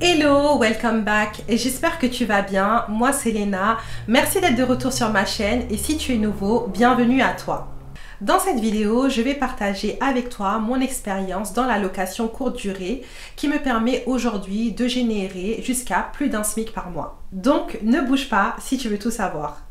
Hello, welcome back et j'espère que tu vas bien. Moi c'est Léna, merci d'être de retour sur ma chaîne et si tu es nouveau, bienvenue à toi. Dans cette vidéo, je vais partager avec toi mon expérience dans la location courte durée qui me permet aujourd'hui de générer jusqu'à plus d'un SMIC par mois. Donc ne bouge pas si tu veux tout savoir.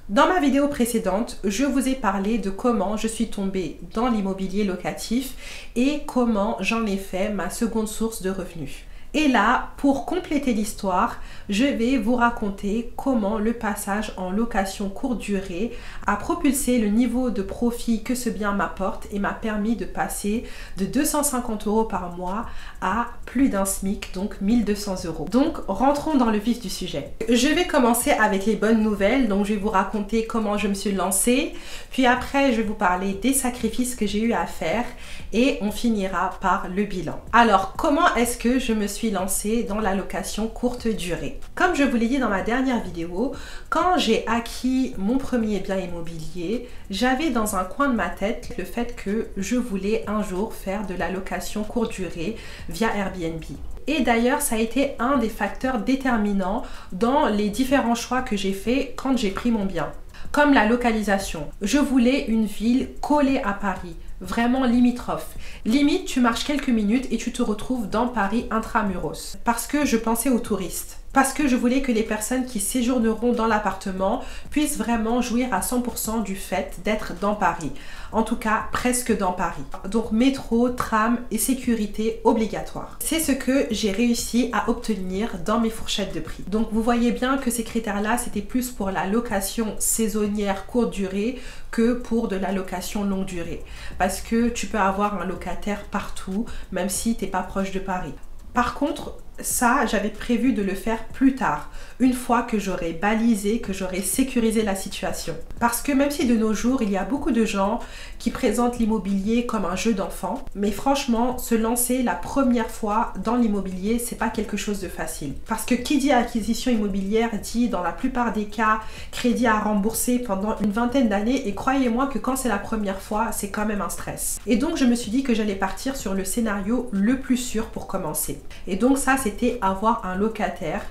Dans ma vidéo précédente, je vous ai parlé de comment je suis tombée dans l'immobilier locatif et comment j'en ai fait ma seconde source de revenus. Et là, pour compléter l'histoire, je vais vous raconter comment le passage en location courte durée a propulsé le niveau de profit que ce bien m'apporte et m'a permis de passer de 250 € par mois à plus d'un SMIC, donc 1 200 €. Donc, rentrons dans le vif du sujet. Je vais commencer avec les bonnes nouvelles, donc je vais vous raconter comment je me suis lancée, puis après je vais vous parler des sacrifices que j'ai eu à faire et on finira par le bilan. Alors, comment est-ce que je me suis lancée dans la location courte durée? Comme je vous l'ai dit dans ma dernière vidéo, quand j'ai acquis mon premier bien immobilier, j'avais dans un coin de ma tête le fait que je voulais un jour faire de la location courte durée via Airbnb. Et d'ailleurs, ça a été un des facteurs déterminants dans les différents choix que j'ai faits quand j'ai pris mon bien. Comme la localisation. Je voulais une ville collée à Paris, vraiment limitrophe. Limite, tu marches quelques minutes et tu te retrouves dans Paris intramuros. Parce que je pensais aux touristes. Parce que je voulais que les personnes qui séjourneront dans l'appartement puissent vraiment jouir à 100% du fait d'être dans Paris. En tout cas, presque dans Paris. Donc métro, tram et sécurité obligatoire. C'est ce que j'ai réussi à obtenir dans mes fourchettes de prix. Donc vous voyez bien que ces critères-là, c'était plus pour la location saisonnière courte durée que pour de la location longue durée. Parce que tu peux avoir un locataire partout, même si tu n'es pas proche de Paris. Par contre, ça, j'avais prévu de le faire plus tard, une fois que j'aurais balisé, que j'aurais sécurisé la situation. Parce que même si de nos jours, il y a beaucoup de gens qui présentent l'immobilier comme un jeu d'enfant, mais franchement, se lancer la première fois dans l'immobilier, c'est pas quelque chose de facile. Parce que qui dit acquisition immobilière dit dans la plupart des cas crédit à rembourser pendant une vingtaine d'années et croyez-moi que quand c'est la première fois, c'est quand même un stress. Et donc, je me suis dit que j'allais partir sur le scénario le plus sûr pour commencer. Et donc ça, c'était avoir un locataire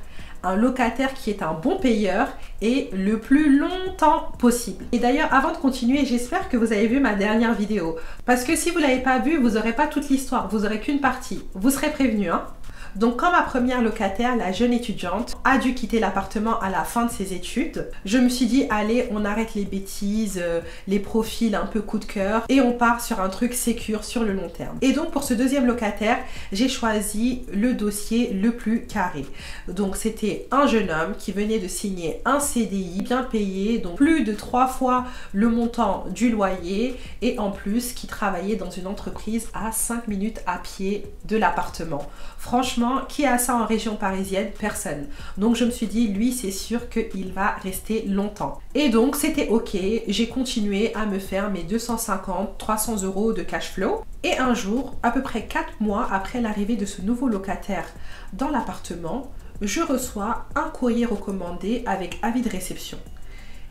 qui est un bon payeur et le plus longtemps possible. Et d'ailleurs, avant de continuer, j'espère que vous avez vu ma dernière vidéo. Parce que si vous ne l'avez pas vue, vous n'aurez pas toute l'histoire, vous n'aurez qu'une partie. Vous serez prévenus, hein. Donc quand ma première locataire, la jeune étudiante, a dû quitter l'appartement à la fin de ses études, je me suis dit allez, on arrête les bêtises, les profils un peu coup de cœur et on part sur un truc sécure sur le long terme. Et donc pour ce deuxième locataire, j'ai choisi le dossier le plus carré. Donc c'était un jeune homme qui venait de signer un CDI bien payé, donc plus de 3 fois le montant du loyer et en plus qui travaillait dans une entreprise à 5 minutes à pied de l'appartement. Franchement, qui a ça en région parisienne? Personne. Donc je me suis dit, lui c'est sûr qu'il va rester longtemps. Et donc c'était ok, j'ai continué à me faire mes 250-300 € de cash flow. Et un jour, à peu près 4 mois après l'arrivée de ce nouveau locataire dans l'appartement, je reçois un courrier recommandé avec avis de réception.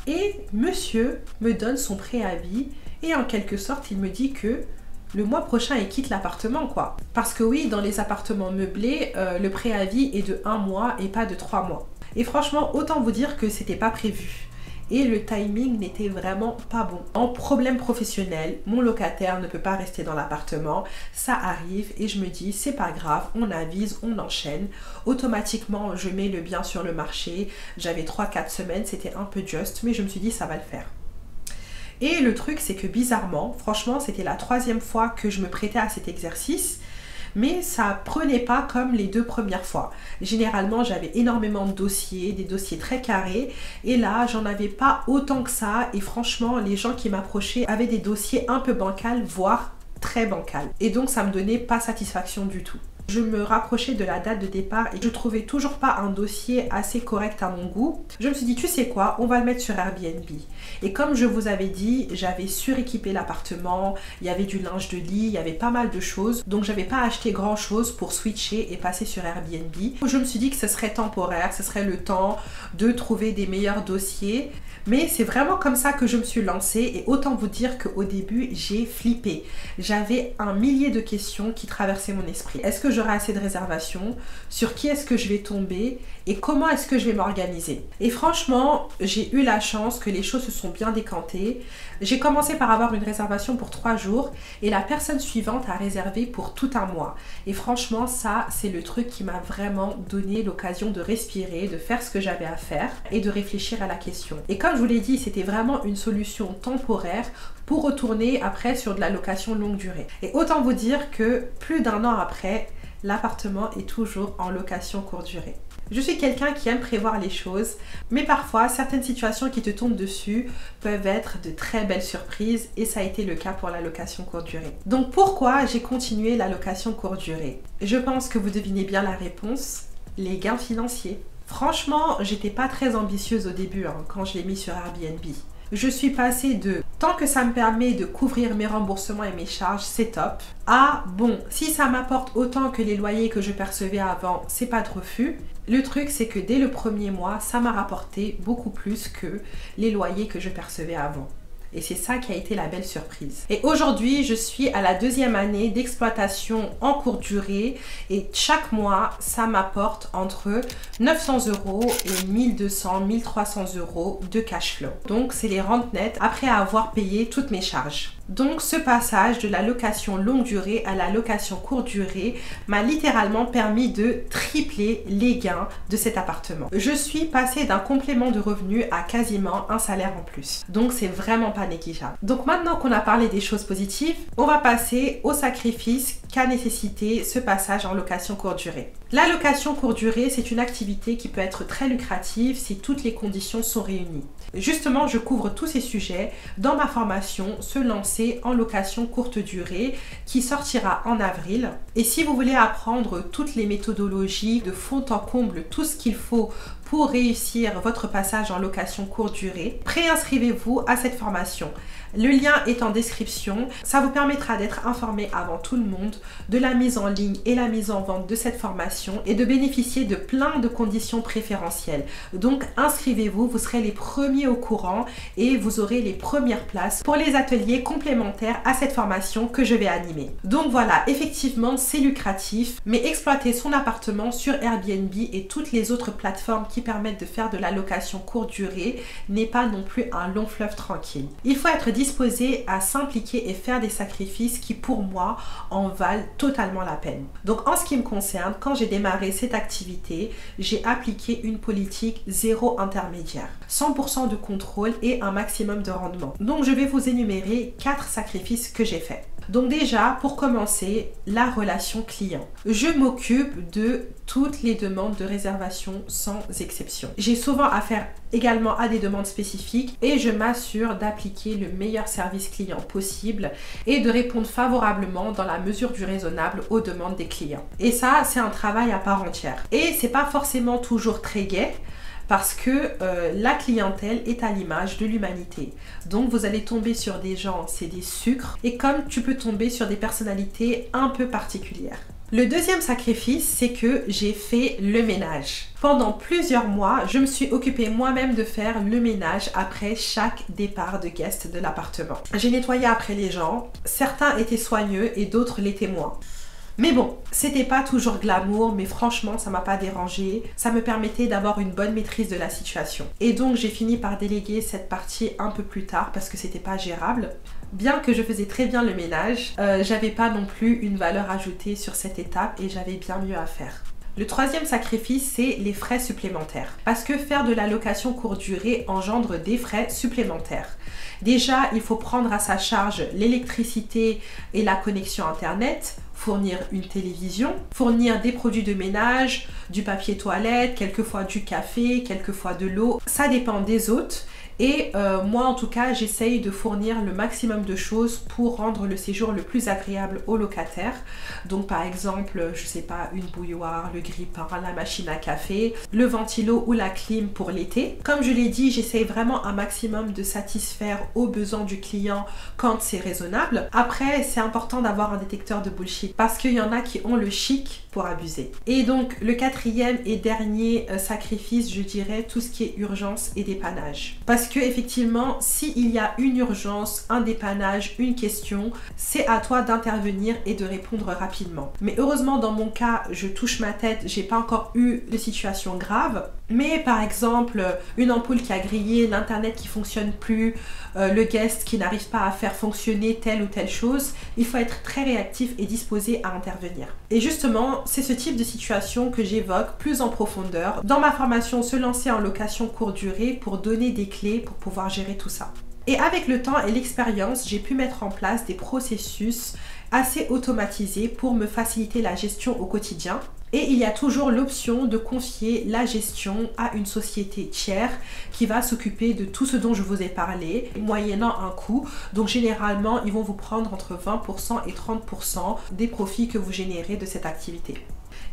Et monsieur me donne son préavis et en quelque sorte il me dit que le mois prochain, il quitte l'appartement, quoi. Parce que oui, dans les appartements meublés, le préavis est de 1 mois et pas de 3 mois. Et franchement, autant vous dire que c'était pas prévu. Et le timing n'était vraiment pas bon. En problème professionnel, mon locataire ne peut pas rester dans l'appartement. Ça arrive et je me dis, c'est pas grave, on avise, on enchaîne. Automatiquement, je mets le bien sur le marché. J'avais 3-4 semaines, c'était un peu juste, mais je me suis dit, ça va le faire. Et le truc, c'est que bizarrement, franchement, c'était la 3e fois que je me prêtais à cet exercice, mais ça prenait pas comme les 2 premières fois. Généralement, j'avais énormément de dossiers, des dossiers très carrés, et là, j'en avais pas autant que ça, et franchement, les gens qui m'approchaient avaient des dossiers un peu bancals, voire très bancals. Et donc, ça me donnait pas satisfaction du tout. Je me rapprochais de la date de départ et je trouvais toujours pas un dossier assez correct à mon goût. Je me suis dit, tu sais quoi, on va le mettre sur Airbnb. Et comme je vous avais dit, j'avais suréquipé l'appartement, il y avait du linge de lit, il y avait pas mal de choses. Donc j'avais pas acheté grand chose pour switcher et passer sur Airbnb. Je me suis dit que ce serait temporaire, ce serait le temps de trouver des meilleurs dossiers. Mais c'est vraiment comme ça que je me suis lancée et autant vous dire qu'au début, j'ai flippé. J'avais un millier de questions qui traversaient mon esprit. Est-ce que j'aurai assez de réservations? Sur qui est-ce que je vais tomber? Et comment est-ce que je vais m'organiser? Et franchement, j'ai eu la chance que les choses se sont bien décantées. J'ai commencé par avoir une réservation pour 3 jours et la personne suivante a réservé pour tout un mois. Et franchement, ça, c'est le truc qui m'a vraiment donné l'occasion de respirer, de faire ce que j'avais à faire et de réfléchir à la question. Et comme je vous l'ai dit, c'était vraiment une solution temporaire pour retourner après sur de la location longue durée. Et autant vous dire que plus d'1 an après, l'appartement est toujours en location courte durée. Je suis quelqu'un qui aime prévoir les choses, mais parfois certaines situations qui te tombent dessus peuvent être de très belles surprises et ça a été le cas pour la location courte durée. Donc pourquoi j'ai continué la location courte durée? Je pense que vous devinez bien la réponse, les gains financiers. Franchement, j'étais pas très ambitieuse au début quand je l'ai mis sur Airbnb. Je suis passée de tant que ça me permet de couvrir mes remboursements et mes charges, c'est top, à bon, si ça m'apporte autant que les loyers que je percevais avant, c'est pas de refus. Le truc, c'est que dès le premier mois, ça m'a rapporté beaucoup plus que les loyers que je percevais avant. Et c'est ça qui a été la belle surprise. Et aujourd'hui, je suis à la 2e année d'exploitation en courte durée et chaque mois, ça m'apporte entre 900 € et 1200, 1300 € de cash flow. Donc, c'est les rentes nettes après avoir payé toutes mes charges. Donc, ce passage de la location longue durée à la location courte durée m'a littéralement permis de tripler les gains de cet appartement. Je suis passée d'un complément de revenu à quasiment un salaire en plus. Donc, c'est vraiment pas négligeable. Donc, maintenant qu'on a parlé des choses positives, on va passer au sacrifice qu'a nécessité ce passage en location courte durée. La location courte durée, c'est une activité qui peut être très lucrative si toutes les conditions sont réunies. Justement, je couvre tous ces sujets dans ma formation Se lancer en location courte durée qui sortira en avril. Et si vous voulez apprendre toutes les méthodologies de fond en comble, tout ce qu'il faut pour réussir votre passage en location courte durée, préinscrivez-vous à cette formation. Le lien est en description. Ça vous permettra d'être informé avant tout le monde de la mise en ligne et la mise en vente de cette formation et de bénéficier de plein de conditions préférentielles. Donc inscrivez-vous, vous serez les premiers au courant et vous aurez les premières places pour les ateliers complémentaires à cette formation que je vais animer. Donc voilà, effectivement c'est lucratif, mais exploiter son appartement sur Airbnb et toutes les autres plateformes qui permettent de faire de la location courte durée n'est pas non plus un long fleuve tranquille. Il faut être disposé à s'impliquer et faire des sacrifices qui pour moi en valent totalement la peine. Donc en ce qui me concerne, quand j'ai démarré cette activité, j'ai appliqué une politique zéro intermédiaire, 100% de contrôle et un maximum de rendement. Donc je vais vous énumérer 4 sacrifices que j'ai faits. Donc déjà, pour commencer, la relation client. Je m'occupe de toutes les demandes de réservation sans exception. J'ai souvent affaire également à des demandes spécifiques et je m'assure d'appliquer le meilleur service client possible et de répondre favorablement dans la mesure du raisonnable aux demandes des clients. Et ça, c'est un travail à part entière. Et c'est pas forcément toujours très gai, parce que la clientèle est à l'image de l'humanité. Donc vous allez tomber sur des gens, c'est des sucres, et comme tu peux tomber sur des personnalités un peu particulières. Le deuxième sacrifice, c'est que j'ai fait le ménage. Pendant plusieurs mois, je me suis occupée moi-même de faire le ménage après chaque départ de guest de l'appartement. J'ai nettoyé après les gens, certains étaient soigneux et d'autres l'étaient moins. Mais bon, c'était pas toujours glamour, mais franchement, ça m'a pas dérangé. Ça me permettait d'avoir une bonne maîtrise de la situation. Et donc, j'ai fini par déléguer cette partie un peu plus tard parce que c'était pas gérable. Bien que je faisais très bien le ménage, j'avais pas non plus une valeur ajoutée sur cette étape et j'avais bien mieux à faire. Le troisième sacrifice, c'est les frais supplémentaires. Parce que faire de la location courte durée engendre des frais supplémentaires. Déjà, il faut prendre à sa charge l'électricité et la connexion Internet, fournir une télévision, fournir des produits de ménage, du papier toilette, quelquefois du café, quelquefois de l'eau. Ça dépend des hôtes. Et moi en tout cas j'essaye de fournir le maximum de choses pour rendre le séjour le plus agréable aux locataires. Donc par exemple, je sais pas, une bouilloire, le grille-pain, la machine à café, le ventilo ou la clim pour l'été. Comme je l'ai dit, j'essaye vraiment un maximum de satisfaire aux besoins du client quand c'est raisonnable. Après, c'est important d'avoir un détecteur de bullshit parce qu'il y en a qui ont le chic pour abuser. Et donc le quatrième et dernier sacrifice, je dirais tout ce qui est urgence et dépannage. Parce que effectivement, s'il y a une urgence, un dépannage, une question, c'est à toi d'intervenir et de répondre rapidement. Mais heureusement dans mon cas, je touche ma tête, j'ai pas encore eu de situation grave. Mais par exemple, une ampoule qui a grillé, l'internet qui fonctionne plus, le guest qui n'arrive pas à faire fonctionner telle ou telle chose, il faut être très réactif et disposé à intervenir. Et justement, c'est ce type de situation que j'évoque plus en profondeur dans ma formation Se lancer en location courte durée pour donner des clés pour pouvoir gérer tout ça. Et avec le temps et l'expérience, j'ai pu mettre en place des processus assez automatisés pour me faciliter la gestion au quotidien. Et il y a toujours l'option de confier la gestion à une société tiers qui va s'occuper de tout ce dont je vous ai parlé, moyennant un coût. Donc généralement, ils vont vous prendre entre 20% et 30% des profits que vous générez de cette activité.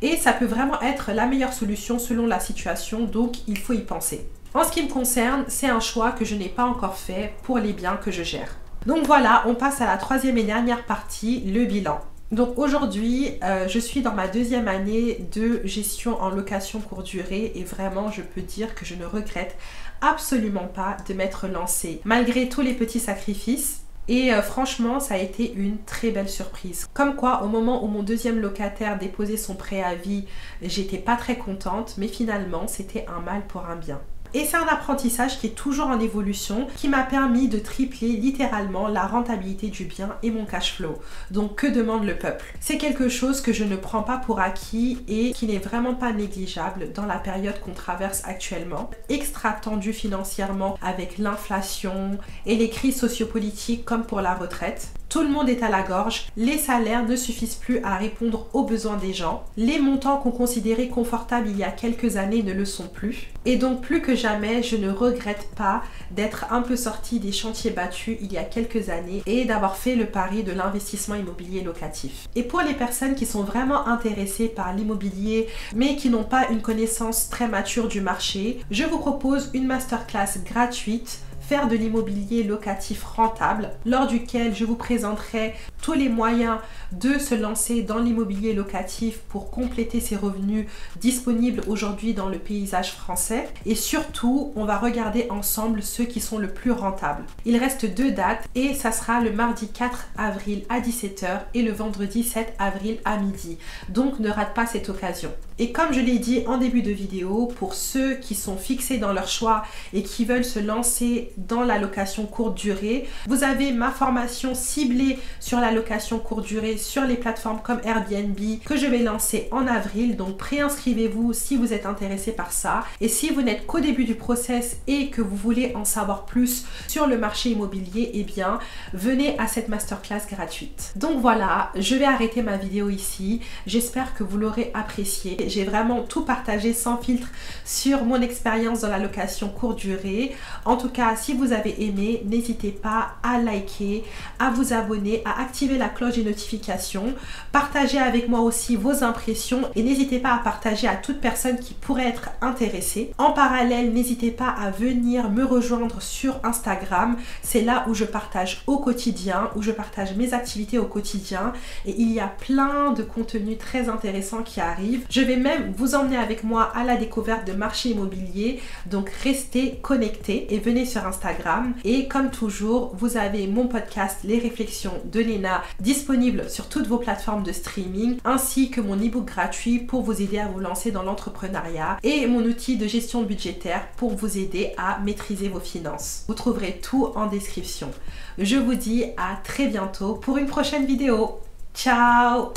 Et ça peut vraiment être la meilleure solution selon la situation, donc il faut y penser. En ce qui me concerne, c'est un choix que je n'ai pas encore fait pour les biens que je gère. Donc voilà, on passe à la troisième et dernière partie, le bilan. Donc aujourd'hui, je suis dans ma deuxième année de gestion en location courte durée et vraiment, je peux dire que je ne regrette absolument pas de m'être lancée malgré tous les petits sacrifices. Et franchement, ça a été une très belle surprise. Comme quoi, au moment où mon deuxième locataire déposait son préavis, j'étais pas très contente, mais finalement, c'était un mal pour un bien. Et c'est un apprentissage qui est toujours en évolution, qui m'a permis de tripler littéralement la rentabilité du bien et mon cash flow. Donc que demande le peuple? C'est quelque chose que je ne prends pas pour acquis et qui n'est vraiment pas négligeable dans la période qu'on traverse actuellement. Extra tendu financièrement avec l'inflation et les crises sociopolitiques comme pour la retraite. Tout le monde est à la gorge, les salaires ne suffisent plus à répondre aux besoins des gens, les montants qu'on considérait confortables il y a quelques années ne le sont plus. Et donc plus que jamais, je ne regrette pas d'être un peu sortie des chantiers battus il y a quelques années et d'avoir fait le pari de l'investissement immobilier locatif. Et pour les personnes qui sont vraiment intéressées par l'immobilier mais qui n'ont pas une connaissance très mature du marché, je vous propose une masterclass gratuite faire de l'immobilier locatif rentable, lors duquel je vous présenterai tous les moyens de se lancer dans l'immobilier locatif pour compléter ses revenus disponibles aujourd'hui dans le paysage français. Et surtout, on va regarder ensemble ceux qui sont le plus rentables. Il reste 2 dates et ça sera le mardi 4 avril à 17 h et le vendredi 7 avril à midi. Donc ne rate pas cette occasion. Et comme je l'ai dit en début de vidéo, pour ceux qui sont fixés dans leur choix et qui veulent se lancer dans la location courte durée, vous avez ma formation ciblée sur la location courte durée sur les plateformes comme Airbnb que je vais lancer en avril. Donc préinscrivez-vous si vous êtes intéressé par ça. Et si vous n'êtes qu'au début du process et que vous voulez en savoir plus sur le marché immobilier, eh bien venez à cette masterclass gratuite. Donc voilà, je vais arrêter ma vidéo ici. J'espère que vous l'aurez apprécié. J'ai vraiment tout partagé sans filtre sur mon expérience dans la location courte durée. En tout cas, si vous avez aimé, n'hésitez pas à liker, à vous abonner, à activer la cloche des notifications. Partagez avec moi aussi vos impressions et n'hésitez pas à partager à toute personne qui pourrait être intéressée. En parallèle, n'hésitez pas à venir me rejoindre sur Instagram. C'est là où je partage au quotidien, où je partage mes activités au quotidien et il y a plein de contenus très intéressants qui arrivent. Je vais même vous emmener avec moi à la découverte de marché immobilier. Donc restez connectés et venez sur Instagram. Et comme toujours, vous avez mon podcast Les Réflexions de Léna disponible sur toutes vos plateformes de streaming, ainsi que mon e-book gratuit pour vous aider à vous lancer dans l'entrepreneuriat et mon outil de gestion budgétaire pour vous aider à maîtriser vos finances. Vous trouverez tout en description. Je vous dis à très bientôt pour une prochaine vidéo. Ciao!